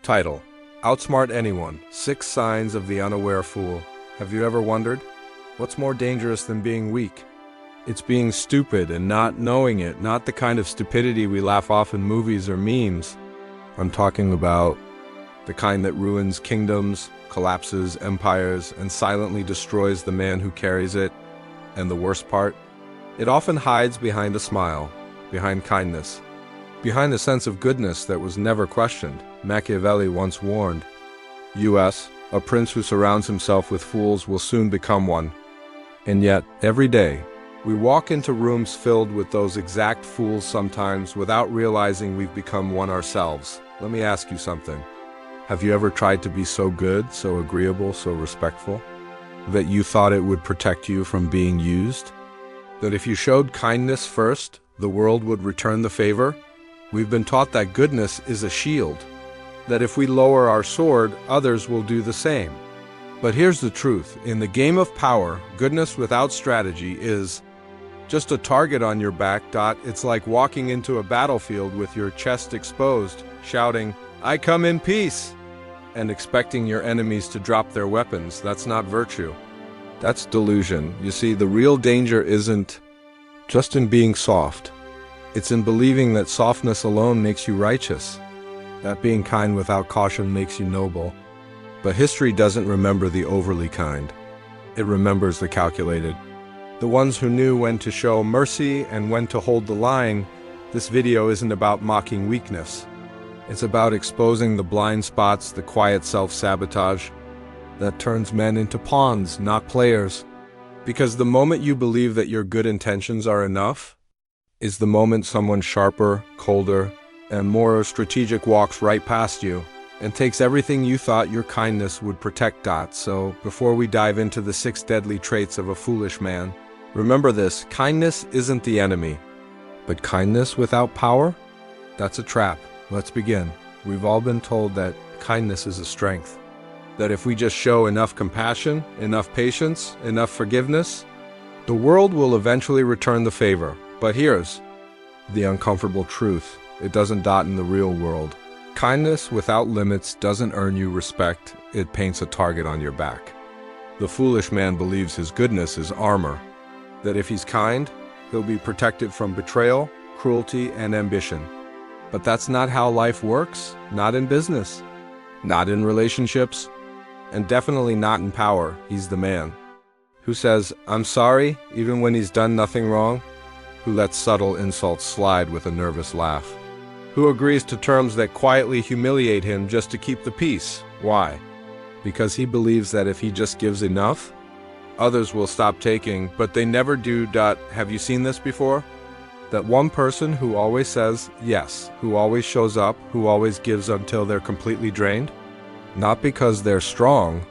Title: Outsmart Anyone, 6 Signs of the Unaware Fool. Have you ever wondered? What's more dangerous than being weak? It's being stupid and not knowing it, not the kind of stupidity we laugh off in movies or memes. I'm talking about the kind that ruins kingdoms, collapses empires, and silently destroys the man who carries it. And the worst part? It often hides behind a smile, behind kindness, behind a sense of goodness that was never questioned. Machiavelli once warned, U.S., a prince who surrounds himself with fools will soon become one. And yet, every day, we walk into rooms filled with those exact fools sometimes without realizing we've become one ourselves. Let me ask you something. Have you ever tried to be so good, so agreeable, so respectful, that you thought it would protect you from being used? That if you showed kindness first, the world would return the favor? We've been taught that goodness is a shield, that if we lower our sword, others will do the same. But here's the truth. In the game of power, goodness without strategy is just a target on your back. It's like walking into a battlefield with your chest exposed, shouting, "I come in peace," and expecting your enemies to drop their weapons. That's not virtue. That's delusion. You see, the real danger isn't just in being soft. It's in believing that softness alone makes you righteous, that being kind without caution makes you noble. But history doesn't remember the overly kind. It remembers the calculated. The ones who knew when to show mercy and when to hold the line. This video isn't about mocking weakness. It's about exposing the blind spots, the quiet self-sabotage that turns men into pawns, not players. Because the moment you believe that your good intentions are enough is the moment someone sharper, colder, and more strategic walks right past you and takes everything you thought your kindness would protect. So before we dive into the 6 deadly traits of a foolish man, remember this: kindness isn't the enemy, but kindness without power? That's a trap. Let's begin. We've all been told that kindness is a strength, that if we just show enough compassion, enough patience, enough forgiveness, the world will eventually return the favor. But here's the uncomfortable truth. It doesn't in the real world. Kindness without limits doesn't earn you respect. It paints a target on your back. The foolish man believes his goodness is armor, that if he's kind, he'll be protected from betrayal, cruelty, and ambition. But that's not how life works. Not in business, not in relationships, and definitely not in power. He's the man who says, "I'm sorry," even when he's done nothing wrong, who lets subtle insults slide with a nervous laugh, who agrees to terms that quietly humiliate him just to keep the peace. Why? Because he believes that if he just gives enough, others will stop taking, but they never do. Have you seen this before? That one person who always says yes, who always shows up, who always gives until they're completely drained? Not because they're strong,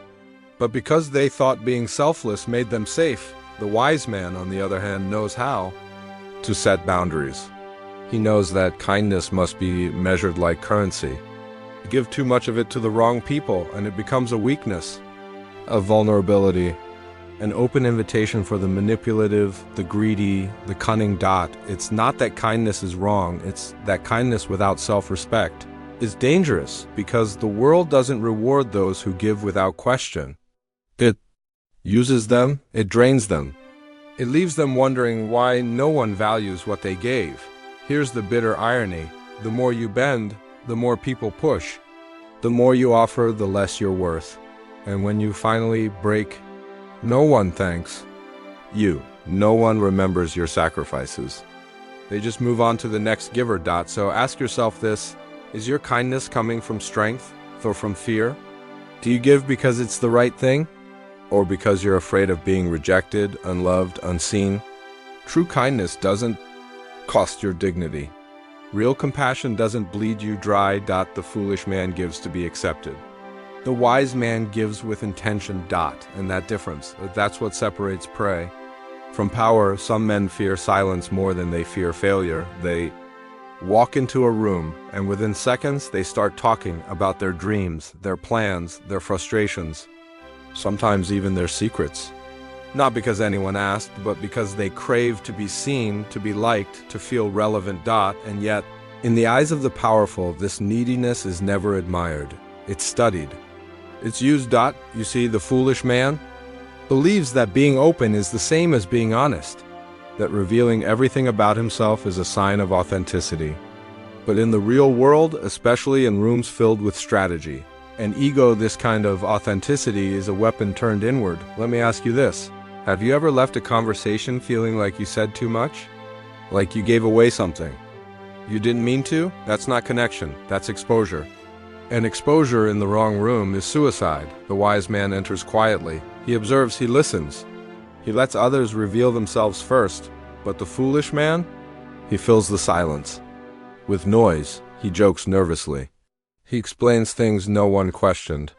but because they thought being selfless made them safe. The wise man, on the other hand, knows how to set boundaries. He knows that kindness must be measured like currency. You give too much of it to the wrong people, and it becomes a weakness, a vulnerability, an open invitation for the manipulative, the greedy, the cunning. It's not that kindness is wrong, it's that kindness without self-respect is dangerous, because the world doesn't reward those who give without question. It uses them, it drains them. It leaves them wondering why no one values what they gave. Here's the bitter irony. The more you bend, the more people push. The more you offer, the less you're worth. And when you finally break, no one thanks you. No one remembers your sacrifices. They just move on to the next giver. So ask yourself this: is your kindness coming from strength or from fear? Do you give because it's the right thing, or because you're afraid of being rejected, unloved, unseen? True kindness doesn't cost your dignity. Real compassion doesn't bleed you dry. The foolish man gives to be accepted. The wise man gives with intention. And that difference, that's what separates prey from power. Some men fear silence more than they fear failure. They walk into a room, and within seconds they start talking about their dreams, their plans, their frustrations, sometimes even their secrets. Not because anyone asked, but because they crave to be seen, to be liked, to feel relevant. And yet, in the eyes of the powerful, this neediness is never admired. It's studied. It's used. You see, the foolish man believes that being open is the same as being honest, that revealing everything about himself is a sign of authenticity. But in the real world, especially in rooms filled with strategy and ego, this kind of authenticity is a weapon turned inward. Let me ask you this. Have you ever left a conversation feeling like you said too much? Like you gave away something you didn't mean to? That's not connection, that's exposure. And exposure in the wrong room is suicide. The wise man enters quietly. He observes, he listens. He lets others reveal themselves first. But the foolish man? He fills the silence. With noise, he jokes nervously. He explains things no one questioned.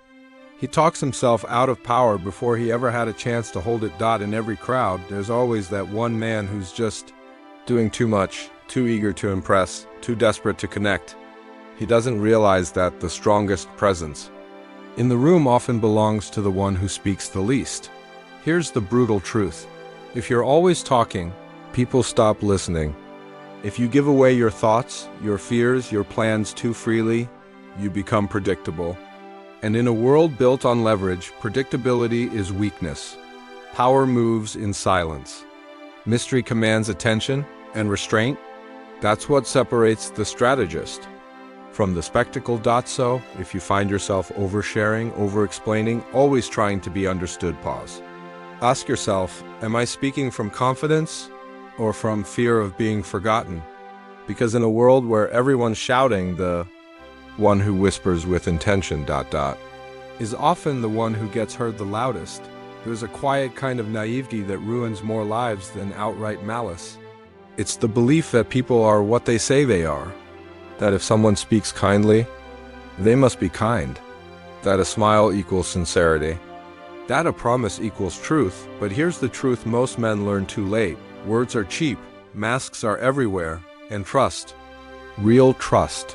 He talks himself out of power before he ever had a chance to hold it. In every crowd, there's always that one man who's just doing too much, too eager to impress, too desperate to connect. He doesn't realize that the strongest presence in the room often belongs to the one who speaks the least. Here's the brutal truth. If you're always talking, people stop listening. If you give away your thoughts, your fears, your plans too freely, you become predictable. And in a world built on leverage, predictability is weakness. Power moves in silence. Mystery commands attention and restraint. That's what separates the strategist from the spectacle. So, if you find yourself oversharing, over-explaining, always trying to be understood, pause. Ask yourself, am I speaking from confidence or from fear of being forgotten? Because in a world where everyone's shouting, the one who whispers with intention, is often the one who gets heard the loudest. There's a quiet kind of naivety that ruins more lives than outright malice. It's the belief that people are what they say they are, that if someone speaks kindly, they must be kind, that a smile equals sincerity, that a promise equals truth. But here's the truth most men learn too late. Words are cheap, masks are everywhere, and trust, real trust,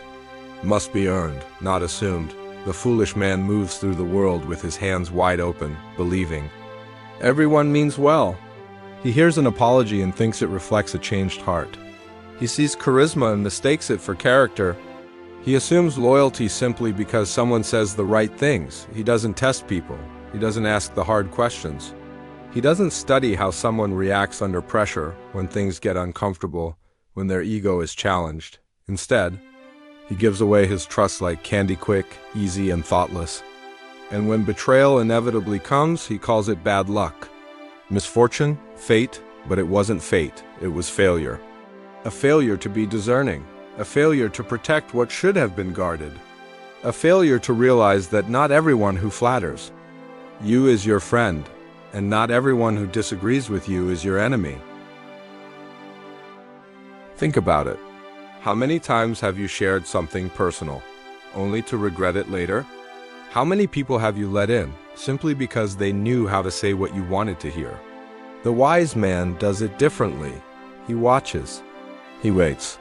must be earned, not assumed. The foolish man moves through the world with his hands wide open, believing everyone means well. He hears an apology and thinks it reflects a changed heart. He sees charisma and mistakes it for character. He assumes loyalty simply because someone says the right things. He doesn't test people. He doesn't ask the hard questions. He doesn't study how someone reacts under pressure, when things get uncomfortable, when their ego is challenged. Instead, he gives away his trust like candy, quick, easy, and thoughtless. And when betrayal inevitably comes, he calls it bad luck. Misfortune, fate, but it wasn't fate, it was failure. A failure to be discerning, a failure to protect what should have been guarded, a failure to realize that not everyone who flatters you is your friend, and not everyone who disagrees with you is your enemy. Think about it. How many times have you shared something personal, only to regret it later? How many people have you let in, simply because they knew how to say what you wanted to hear? The wise man does it differently. He watches. He waits.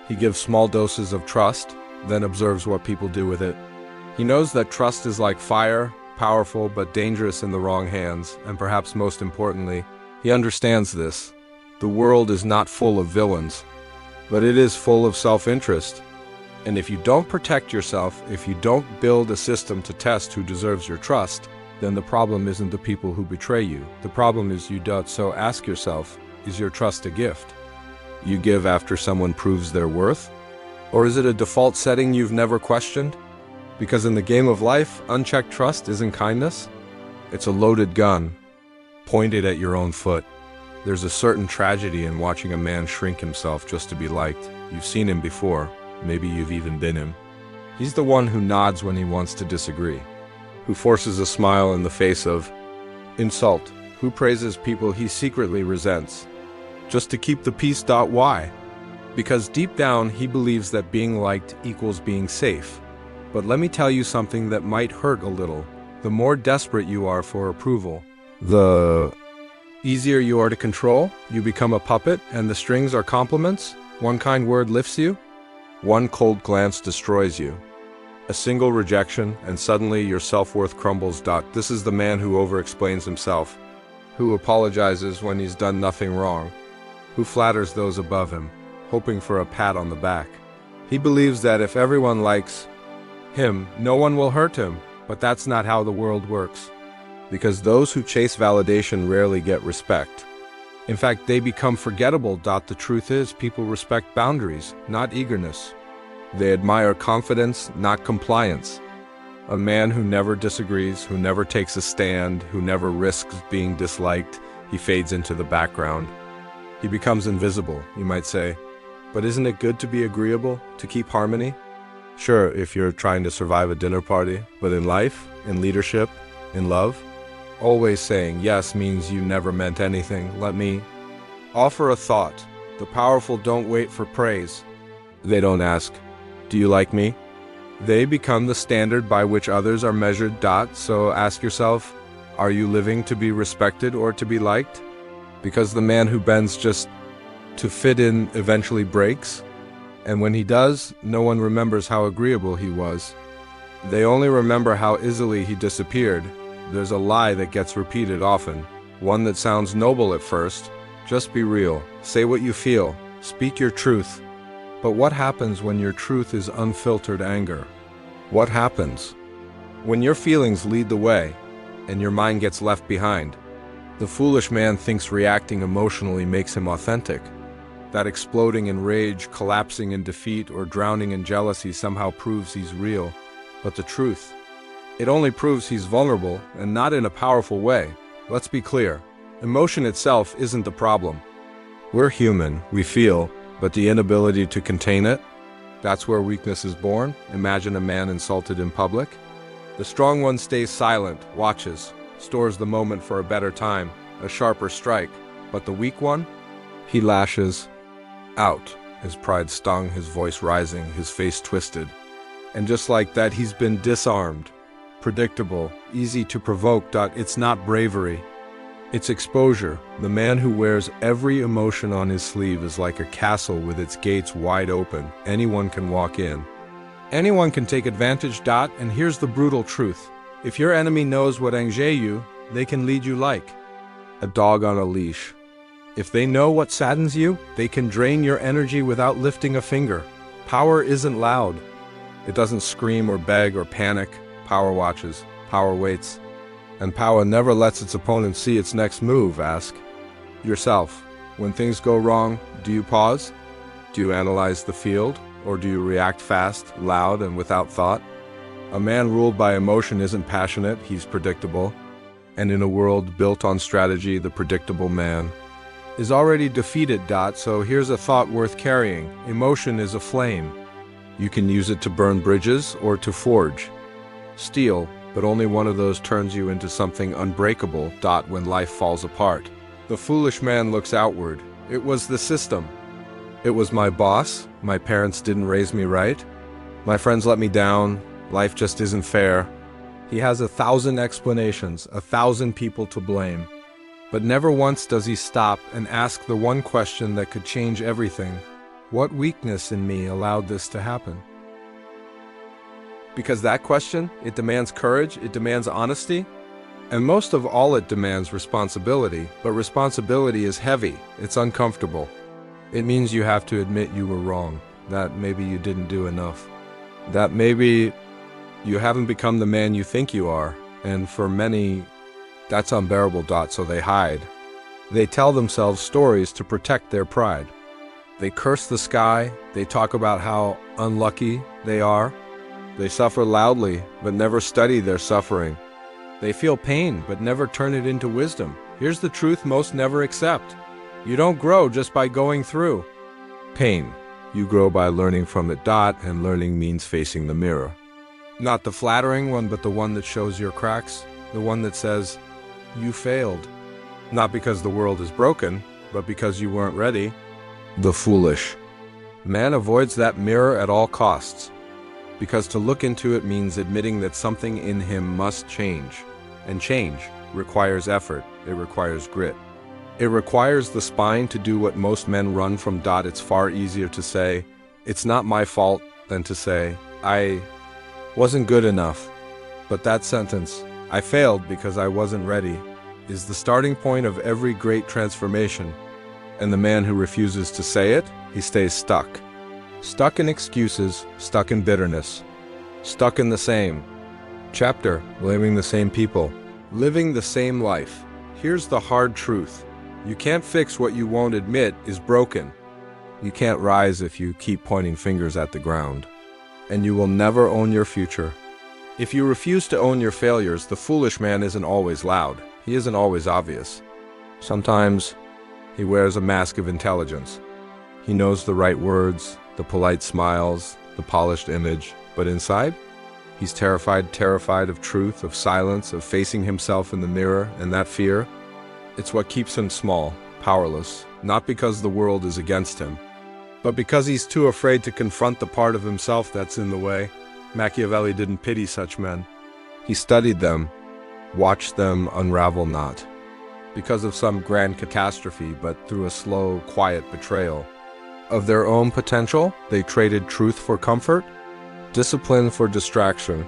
He gives small doses of trust, then observes what people do with it. He knows that trust is like fire, powerful but dangerous in the wrong hands, and perhaps most importantly, he understands this. The world is not full of villains, but it is full of self-interest. And if you don't protect yourself, if you don't build a system to test who deserves your trust, then the problem isn't the people who betray you. The problem is you don't. So ask yourself, is your trust a gift you give after someone proves their worth? Or is it a default setting you've never questioned? Because in the game of life, unchecked trust isn't kindness. It's a loaded gun, pointed at your own foot. There's a certain tragedy in watching a man shrink himself just to be liked. You've seen him before. Maybe you've even been him. He's the one who nods when he wants to disagree, who forces a smile in the face of insult, who praises people he secretly resents, just to keep the peace. Why? Because deep down he believes that being liked equals being safe. But let me tell you something that might hurt a little. The more desperate you are for approval, the easier you are to control. You become a puppet, and the strings are compliments. One kind word lifts you. One cold glance destroys you. A single rejection, and suddenly your self-worth crumbles. This is the man who over-explains himself, who apologizes when he's done nothing wrong, who flatters those above him, hoping for a pat on the back. He believes that if everyone likes Him, no one will hurt him, but that's not how the world works. Because those who chase validation rarely get respect. In fact, they become forgettable. The truth is, people respect boundaries, not eagerness. They admire confidence, not compliance. A man who never disagrees, who never takes a stand, who never risks being disliked, he fades into the background. He becomes invisible, you might say. But isn't it good to be agreeable, to keep harmony? Sure, if you're trying to survive a dinner party, but in life, in leadership, in love, always saying yes means you never meant anything. Let me offer a thought. The powerful don't wait for praise. They don't ask, do you like me? They become the standard by which others are measured. So ask yourself, are you living to be respected or to be liked? Because the man who bends just to fit in eventually breaks. And when he does, no one remembers how agreeable he was. They only remember how easily he disappeared. There's a lie that gets repeated often, one that sounds noble at first. Just be real, say what you feel, speak your truth. But what happens when your truth is unfiltered anger? What happens when your feelings lead the way and your mind gets left behind? The foolish man thinks reacting emotionally makes him authentic, that exploding in rage, collapsing in defeat, or drowning in jealousy somehow proves he's real. But the truth, it only proves he's vulnerable, and not in a powerful way. Let's be clear, emotion itself isn't the problem. We're human, we feel, but the inability to contain it, that's where weakness is born. Imagine a man insulted in public. The strong one stays silent, watches, stores the moment for a better time, a sharper strike. But the weak one, he lashes out, his pride stung, his voice rising, his face twisted. And just like that, he's been disarmed. Predictable, easy to provoke. It's not bravery, it's exposure. The man who wears every emotion on his sleeve is like a castle with its gates wide open. Anyone can walk in. Anyone can take advantage. And here's the brutal truth. If your enemy knows what angeres you, they can lead you like a dog on a leash. If they know what saddens you, they can drain your energy without lifting a finger. Power isn't loud. It doesn't scream or beg or panic. Power watches, power waits. And power never lets its opponent see its next move. Ask yourself, when things go wrong, do you pause? Do you analyze the field? Or do you react fast, loud, and without thought? A man ruled by emotion isn't passionate, he's predictable. And in a world built on strategy, the predictable man is already defeated. So here's a thought worth carrying. Emotion is a flame. You can use it to burn bridges or to forge steel, but only one of those turns you into something unbreakable. When life falls apart, the foolish man looks outward. It was the system. It was my boss. My parents didn't raise me right. My friends let me down. Life just isn't fair. He has 1,000 explanations, 1,000 people to blame. But never once does he stop and ask the one question that could change everything. What weakness in me allowed this to happen? Because that question, it demands courage, it demands honesty, and most of all it demands responsibility. But responsibility is heavy, it's uncomfortable. It means you have to admit you were wrong, that maybe you didn't do enough, that maybe you haven't become the man you think you are, and for many, that's unbearable. So they hide. They tell themselves stories to protect their pride. They curse the sky, they talk about how unlucky they are. They suffer loudly, but never study their suffering. They feel pain, but never turn it into wisdom. Here's the truth most never accept. You don't grow just by going through pain. You grow by learning from it. And learning means facing the mirror. Not the flattering one, but the one that shows your cracks. The one that says, you failed. Not because the world is broken, but because you weren't ready. The foolish man avoids that mirror at all costs. Because to look into it means admitting that something in him must change. And change requires effort. It requires grit. It requires the spine to do what most men run from. It's far easier to say, it's not my fault, than to say, I wasn't good enough. But that sentence, I failed because I wasn't ready, is the starting point of every great transformation. And the man who refuses to say it, he stays stuck. Stuck in excuses, stuck in bitterness. Stuck in the same chapter, blaming the same people, living the same life. Here's the hard truth. You can't fix what you won't admit is broken. You can't rise if you keep pointing fingers at the ground. And you will never own your future. If you refuse to own your failures, the foolish man isn't always loud. He isn't always obvious. Sometimes he wears a mask of intelligence. He knows the right words, the polite smiles, the polished image, but inside, he's terrified of truth, of silence, of facing himself in the mirror, and that fear, it's what keeps him small, powerless, not because the world is against him, but because he's too afraid to confront the part of himself that's in the way. Machiavelli didn't pity such men. He studied them, watched them unravel not because of some grand catastrophe, but through a slow, quiet betrayal of their own potential. They traded truth for comfort, discipline for distraction,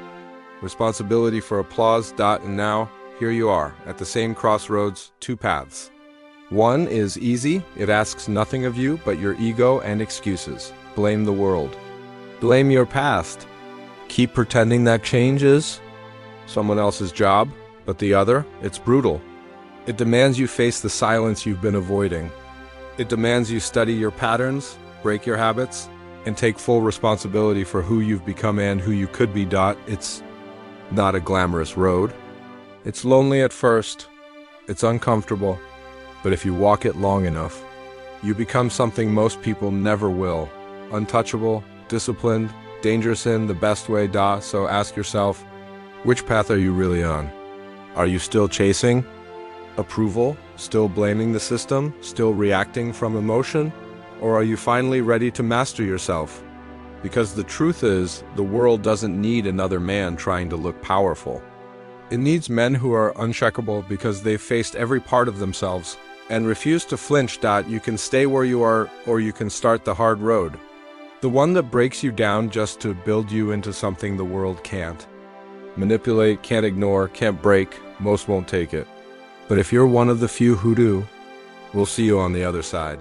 responsibility for applause. And now, here you are, at the same crossroads, two paths. One is easy. It asks nothing of you but your ego and excuses. Blame the world. Blame your past. Keep pretending that change is someone else's job. But the other, it's brutal. It demands you face the silence you've been avoiding. It demands you study your patterns, break your habits, and take full responsibility for who you've become and who you could be. It's not a glamorous road. It's lonely at first. It's uncomfortable. But if you walk it long enough, you become something most people never will. Untouchable, disciplined, dangerous in the best way. So ask yourself, which path are you really on? Are you still chasing approval, still blaming the system, still reacting from emotion? Or are you finally ready to master yourself? Because the truth is, the world doesn't need another man trying to look powerful. It needs men who are uncheckable because they've faced every part of themselves and refuse to flinch. You can stay where you are, or you can start the hard road. The one that breaks you down just to build you into something the world can't manipulate, can't ignore, can't break. Most won't take it. But if you're one of the few who do, we'll see you on the other side.